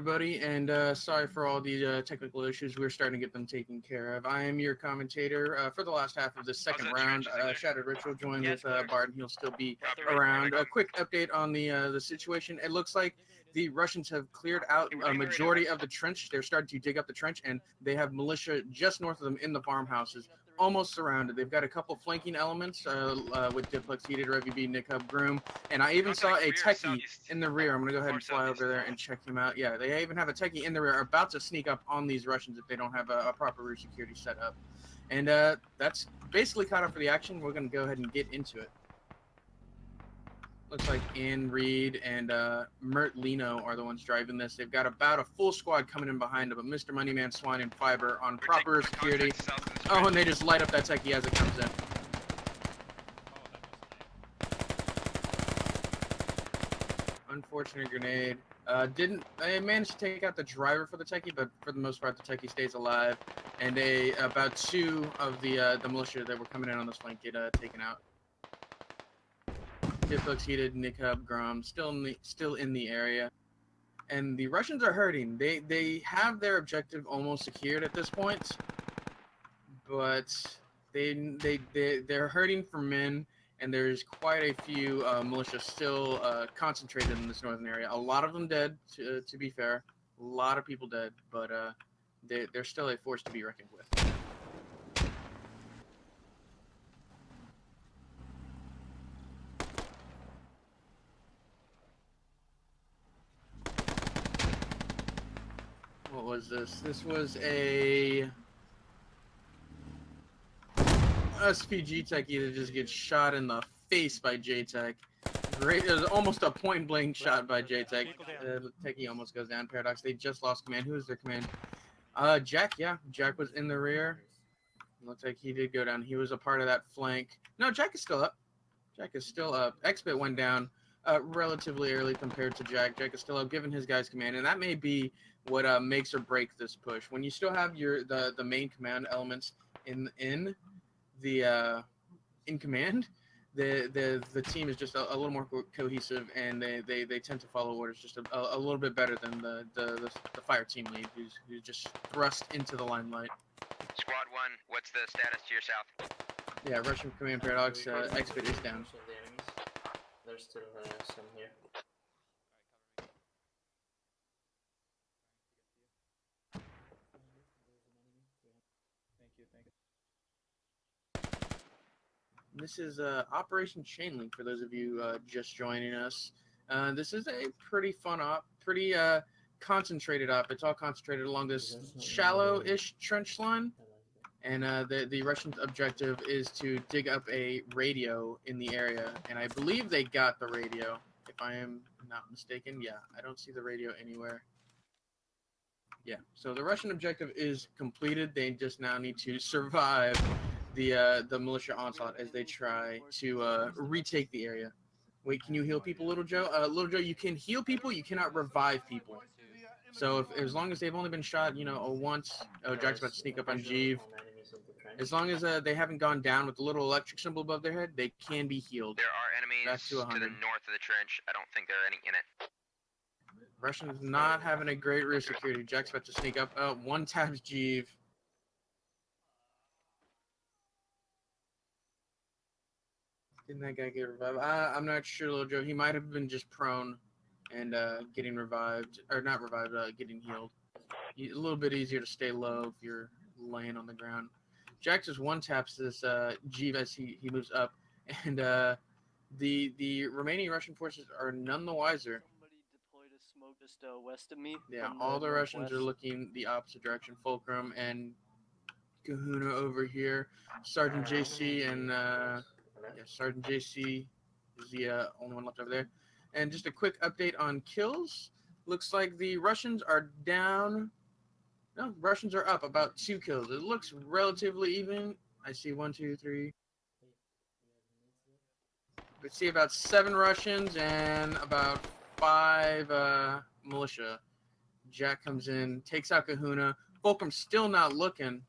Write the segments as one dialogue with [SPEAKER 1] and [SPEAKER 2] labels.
[SPEAKER 1] everybody, and sorry for all the technical issues. We're starting to get them taken care of. I am your commentator for the last half of the second round. Shattered Ritual joined with Bard, and he'll still be around. A quick update on the situation. It looks like the Russians have cleared out a majority of the trench. They're starting to dig up the trench, and they have militia just north of them in the farmhouses, almost surrounded. They've got a couple flanking elements with Diplex, Heated, RevUB, Nick Hub, Groom, and I even saw a techie in the rear. I'm going to go ahead and fly over there and check him out. Yeah, they even have a techie in the rear about to sneak up on these Russians if they don't have a proper rear security set up. And that's basically caught up for the action. We're going to go ahead and get into it. Looks like Ann Reed and Mert Lino are the ones driving this. They've got about a full squad coming in behind them, but Mr. Moneyman, Swine, and Fiber on proper security. Oh, and they just light up that techie as it comes in. Unfortunate grenade. They managed to take out the driver for the techie, but for the most part, the techie stays alive. And about two of the militia that were coming in on this flank get taken out. Diplex, Heated, Nick Hub, Grom, still in the area, and the Russians are hurting. They have their objective almost secured at this point, but they're hurting for men, and there's quite a few militia still concentrated in this northern area. A lot of them dead, to be fair, a lot of people dead, but they're still a force to be reckoned with. What was this? This was a SPG techie that just gets shot in the face by JTech. Great, it was almost a point-blank shot by JTech. Techie almost goes down. Paradox, they just lost command. Who is their command? Jack, yeah. Jack was in the rear. Looks like he did go down. He was a part of that flank. No, Jack is still up. Jack is still up. Xbit went down relatively early compared to Jack. Jack is still up, giving his guys command, and that may be what makes or breaks this push. When you still have the main command elements in command, the team is just a little more cohesive, and they tend to follow orders just a little bit better than the fire team lead who's just thrust into the limelight.
[SPEAKER 2] Squad 1, what's the status to your south?
[SPEAKER 1] Yeah, Russian command Paradox, Xbit is down.
[SPEAKER 3] There's still some here.
[SPEAKER 1] This is Operation Chainlink for those of you just joining us. This is a pretty fun op, pretty concentrated op. It's all concentrated along this shallow-ish trench line. And the Russian objective is to dig up a radio in the area. And I believe they got the radio, if I am not mistaken. Yeah, I don't see the radio anywhere. Yeah, so the Russian objective is completed. They just now need to survive the militia onslaught as they try to retake the area. Wait, can you heal people, Little Joe? Little Joe, you can heal people, you cannot revive people. So as long as they've only been shot, you know, once. Oh, Jack's about to sneak up on Jeeve. As long as they haven't gone down with the little electric symbol above their head, they can be healed.
[SPEAKER 2] There are enemies to the north of the trench. I don't think there are any in it.
[SPEAKER 1] Russians not having a great rear security. Jack's about to sneak up. Oh, one taps Jeeve. Didn't that guy get revived? I'm not sure, Little Joe. He might have been just prone and getting revived. Or not revived, getting healed. A little bit easier to stay low if you're laying on the ground. Jack just one-taps this Jeeve as he moves up. And the remaining Russian forces are none the wiser.
[SPEAKER 4] Somebody deployed a smoke just west of me.
[SPEAKER 1] Yeah, all the Russians are looking the opposite direction. Fulcrum and Kahuna over here. Sergeant JC and Sergeant JC is the only one left over there. And just a quick update on kills. Looks like the Russians are down. No, Russians are up about 2 kills. It looks relatively even. I see 1, 2, 3. We see about 7 Russians and about 5 militia. Jack comes in, takes out Kahuna. Fulcrum's still not looking.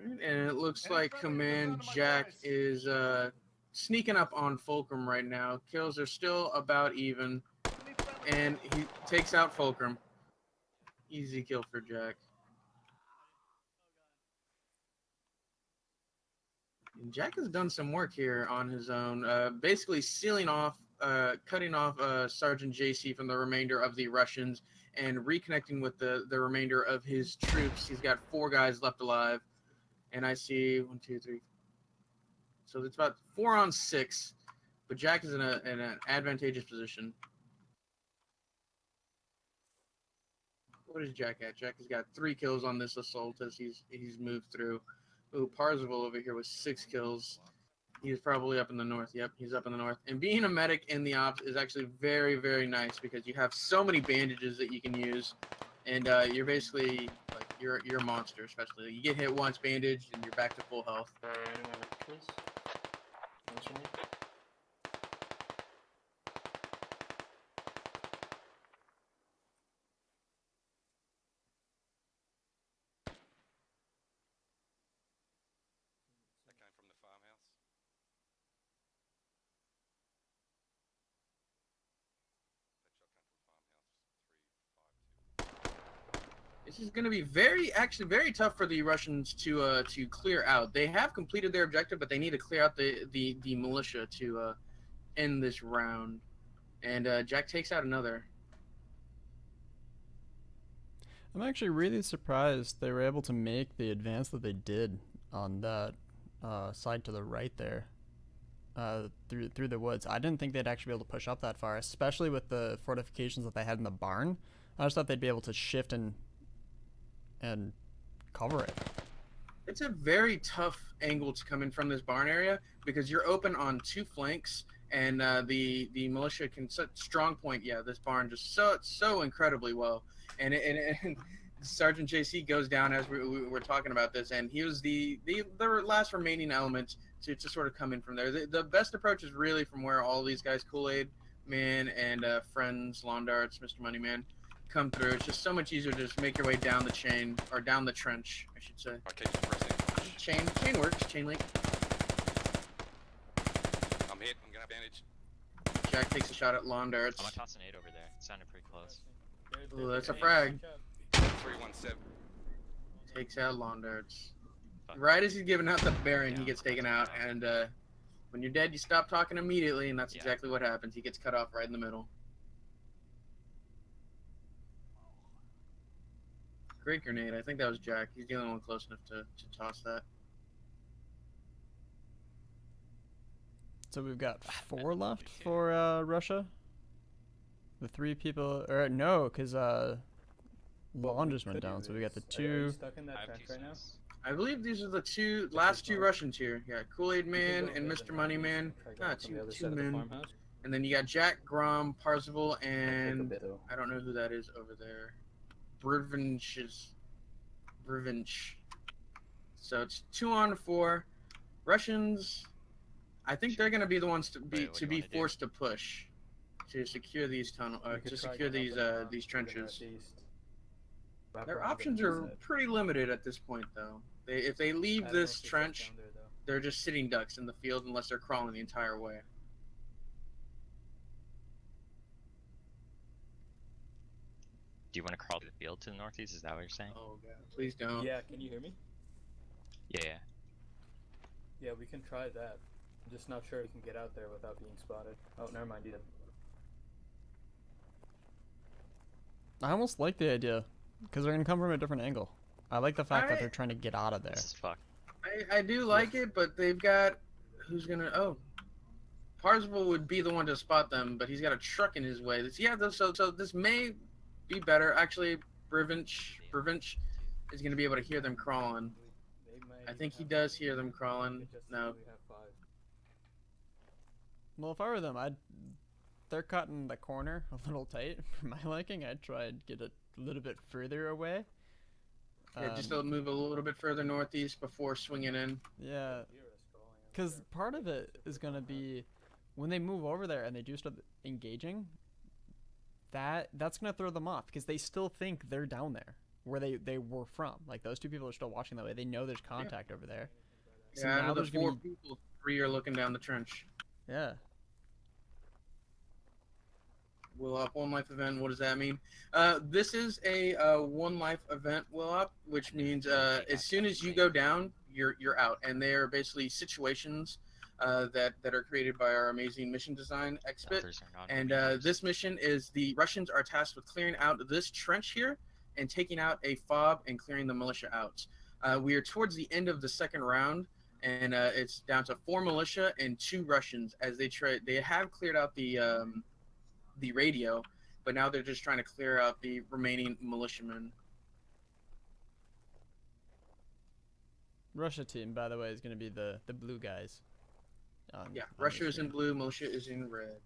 [SPEAKER 1] And it looks like Command Jack is sneaking up on Fulcrum right now. Kills are still about even. And he takes out Fulcrum. Easy kill for Jack. And Jack has done some work here on his own, basically sealing off, cutting off Sergeant JC from the remainder of the Russians and reconnecting with the remainder of his troops. He's got 4 guys left alive. And I see 1, 2, 3. So it's about 4 on 6, but Jack is in an advantageous position. What is Jack at? Jack has got 3 kills on this assault as he's moved through. Ooh, Parzival over here with 6 kills. He's probably up in the north. Yep, he's up in the north. And being a medic in the ops is actually very, very nice because you have so many bandages that you can use, and you're basically like you're a monster. Especially you get hit once, bandaged, and you're back to full health.
[SPEAKER 3] Anyone, please? Mention it.
[SPEAKER 5] That came from the farmhouse. That shot came from farmhouse 352.
[SPEAKER 1] This is going to be actually very tough for the Russians to clear out. They have completed their objective, but they need to clear out the militia to end this round. And Jack takes out another.
[SPEAKER 6] I'm actually really surprised they were able to make the advance that they did on that side to the right there, through the woods. I didn't think they'd actually be able to push up that far, especially with the fortifications that they had in the barn. I just thought they'd be able to shift and cover it.
[SPEAKER 1] It's a very tough angle to come in from this barn area because you're open on 2 flanks, and the militia can strong point. Yeah, this barn just so incredibly well, and Sergeant JC goes down as we were talking about this, and he was the last remaining element to sort of come in from there. The best approach is really from where all these guys, Kool-Aid Man and Friends, Lawn Darts, Mr. Moneyman, come through. It's just so much easier to just make your way down the chain, or down the trench, I should say.
[SPEAKER 5] I keep pressing.
[SPEAKER 1] Chain works, Chainlink.
[SPEAKER 5] I'm hit. I'm gonna bandage.
[SPEAKER 1] Jack takes a shot at Lawn Darts.
[SPEAKER 7] I'm gonna toss an 8 over there. It sounded pretty close.
[SPEAKER 1] Ooh, that's a frag.
[SPEAKER 5] 317.
[SPEAKER 1] Takes out Lawn Darts. Right as he's giving out the Baron, he gets taken out, and when you're dead, you stop talking immediately, and that's exactly what happens. He gets cut off right in the middle. Great grenade. I think that was Jack. He's the only one close enough to toss that.
[SPEAKER 6] So we've got 4 left for Russia. The 3 people, or no, because Lawn just went down. So we got the 2.
[SPEAKER 3] Stuck in that trench right now?
[SPEAKER 1] I believe these are the last two Russians here. Yeah, Kool-Aid Man and Mr. Moneyman. Two men. And then you got Jack, Grom, Parzival, and I don't know who that is over there. Brivinch. So it's 2 on 4. Russians, I think they're going to be the ones to be forced to push to secure these these trenches. Their options are pretty limited at this point, though. If they leave this trench, they're just sitting ducks in the field unless they're crawling the entire way.
[SPEAKER 7] Do you want to crawl to the field to the northeast? Is that what you're saying?
[SPEAKER 1] Oh god, please don't.
[SPEAKER 3] Yeah, can you hear me?
[SPEAKER 7] Yeah.
[SPEAKER 3] Yeah, we can try that. I'm just not sure we can get out there without being spotted. Oh, never mind, you did.
[SPEAKER 6] I almost like the idea, because they're going to come from a different angle. I like the fact that they're trying to get out of there.
[SPEAKER 7] This is fucked.
[SPEAKER 1] I do like it, but they've got... Who's going to... Oh. Parzival would be the one to spot them, but he's got a truck in his way. So this may be better. Actually, Brivinch is going to be able to hear them crawling. I think he does hear them crawling. No.
[SPEAKER 6] Well, if I were them, they're cutting the corner a little tight for my liking. I'd try and get it a little bit further away.
[SPEAKER 1] Yeah, just to move a little bit further northeast before swinging in.
[SPEAKER 6] Yeah, because part of it is going to be when they move over there and they do start engaging, that's going to throw them off because they still think they're down there. where they were from. Like, those 2 people are still watching that way. They know there's contact over there. So
[SPEAKER 1] Yeah,
[SPEAKER 6] now
[SPEAKER 1] out of
[SPEAKER 6] there's
[SPEAKER 1] the 4
[SPEAKER 6] gonna be,
[SPEAKER 1] people, 3 are looking down the trench.
[SPEAKER 6] yeah.
[SPEAKER 1] Will Up 1 life event. What does that mean? This is a 1 life event, Will Up, which means as soon as you go down, you're out. And they are basically situations that are created by our amazing mission design expert. And this mission is the Russians are tasked with clearing out this trench here and taking out a fob and clearing the militia out. We are towards the end of the 2nd round, and it's down to 4 militia and 2 Russians as they have cleared out the radio, but now they're just trying to clear out the remaining militiamen.
[SPEAKER 6] Russia team, by the way, is going to be the blue guys.
[SPEAKER 1] Yeah, Russia is in blue, militia is in red.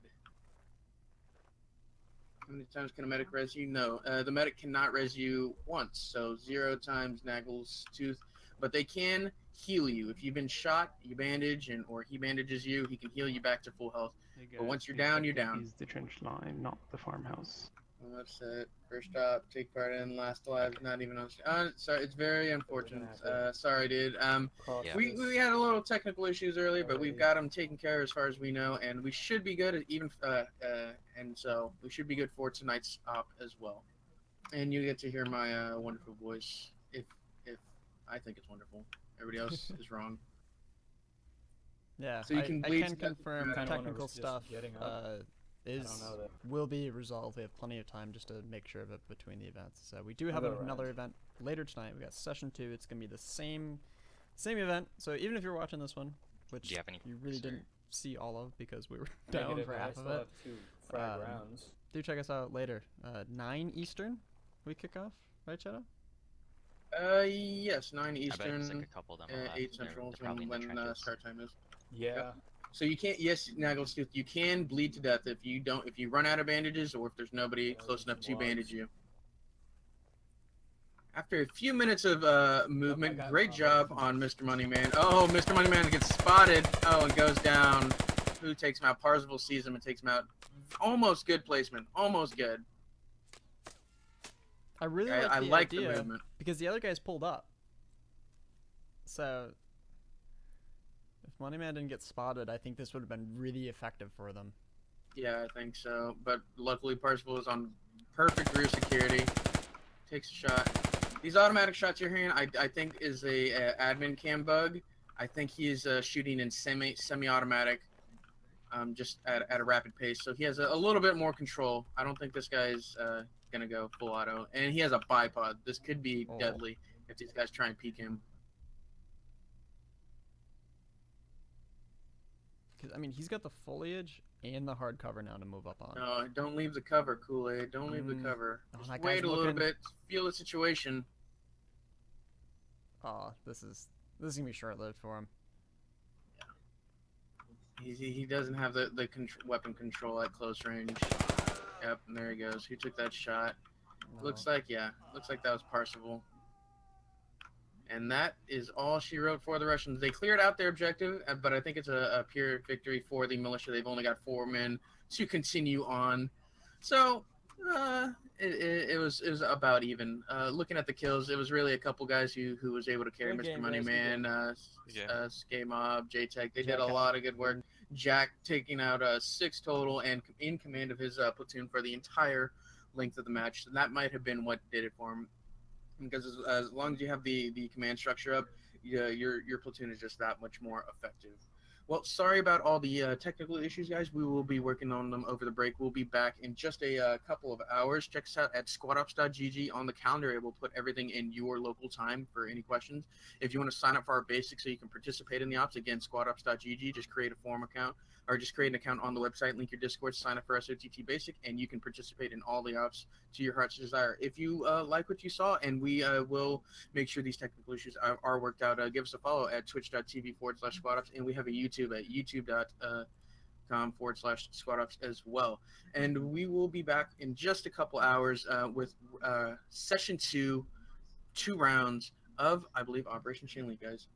[SPEAKER 1] How many times can a medic res you? No, the medic cannot res you once, so 0 times Naggle's tooth, but they can heal you. If you've been shot, you bandage, or he bandages you, he can heal you back to full health. But once you're down, you're down.
[SPEAKER 8] Is the trench line, not the farmhouse.
[SPEAKER 1] Well, that's it. First stop, take part in, last alive, not even on. Sorry, it's very unfortunate. Sorry, dude. We had a little technical issues earlier, but we've got them taken care of as far as we know, and we should be good and so we should be good for tonight's op as well. And you get to hear my wonderful voice, if I think it's wonderful. Everybody else is wrong.
[SPEAKER 6] Yeah,
[SPEAKER 1] so you can
[SPEAKER 6] I can confirm technical stuff will be resolved. We have plenty of time just to make sure of it between the events. So we do have another event later tonight. We got session 2. It's gonna be the same event. So even if you're watching this one, which you really didn't see all of because we were down for half of it, do check us out later. 9 Eastern, we kick off, right, Shadow?
[SPEAKER 1] Yes, 9 Eastern,
[SPEAKER 7] like a couple of them
[SPEAKER 1] 8 Central, when start time is.
[SPEAKER 3] Yeah.
[SPEAKER 1] Yep. So you can't. Yes, Naggles, you can bleed to death if you run out of bandages or if there's nobody close enough to bandage you. After a few minutes of movement, great job on Mr. Moneyman. Oh, Mr. Moneyman gets spotted. Oh, and goes down. Who takes him out? Parzival sees him and takes him out. Almost good placement. Almost good.
[SPEAKER 6] I really like the movement because the other guys pulled up. So if Moneyman didn't get spotted, I think this would have been really effective for them.
[SPEAKER 1] Yeah, I think so. But luckily, Parzival is on perfect rear security. Takes a shot. These automatic shots you're hearing, I think, is a admin cam bug. I think he is shooting in semi-automatic, just at a rapid pace. So he has a little bit more control. I don't think this guy's gonna go full auto, and he has a bipod. This could be deadly if these guys try and peek him.
[SPEAKER 6] Because I mean, he's got the foliage and the hard cover now to move up on.
[SPEAKER 1] No, don't leave the cover, Kool-Aid. Don't leave the cover. Just wait a little bit. Feel the situation.
[SPEAKER 6] Oh, this is gonna be short-lived for him.
[SPEAKER 1] Yeah. He doesn't have the weapon control at close range. Yep, and there he goes. Who took that shot? No. Looks like that was Parzival. And that is all she wrote for the Russians. They cleared out their objective, but I think it's a pure victory for the militia. They've only got 4 men to continue on. So it was about even. Looking at the kills, it was really a couple guys who was able to carry Mr. Moneyman, Skate Mob, J-Tech. They did a lot of good work. Jack taking out 6 total and in command of his platoon for the entire length of the match. So that might have been what did it for him. Because as long as you have the command structure up, your platoon is just that much more effective. Well, sorry about all the technical issues, guys. We will be working on them over the break. We'll be back in just a couple of hours. Check us out at squadops.gg on the calendar. It will put everything in your local time for any questions. If you want to sign up for our basics so you can participate in the ops, again, squadops.gg. Just create a form account or just create an account on the website, link your Discord, sign up for SOTT Basic, and you can participate in all the ops to your heart's desire. If you like what you saw, and we will make sure these technical issues are worked out, give us a follow at twitch.tv/squadops, and we have a YouTube at youtube.com/squadops as well. And we will be back in just a couple hours with session 2 rounds of, I believe, Operation Chainlink, guys.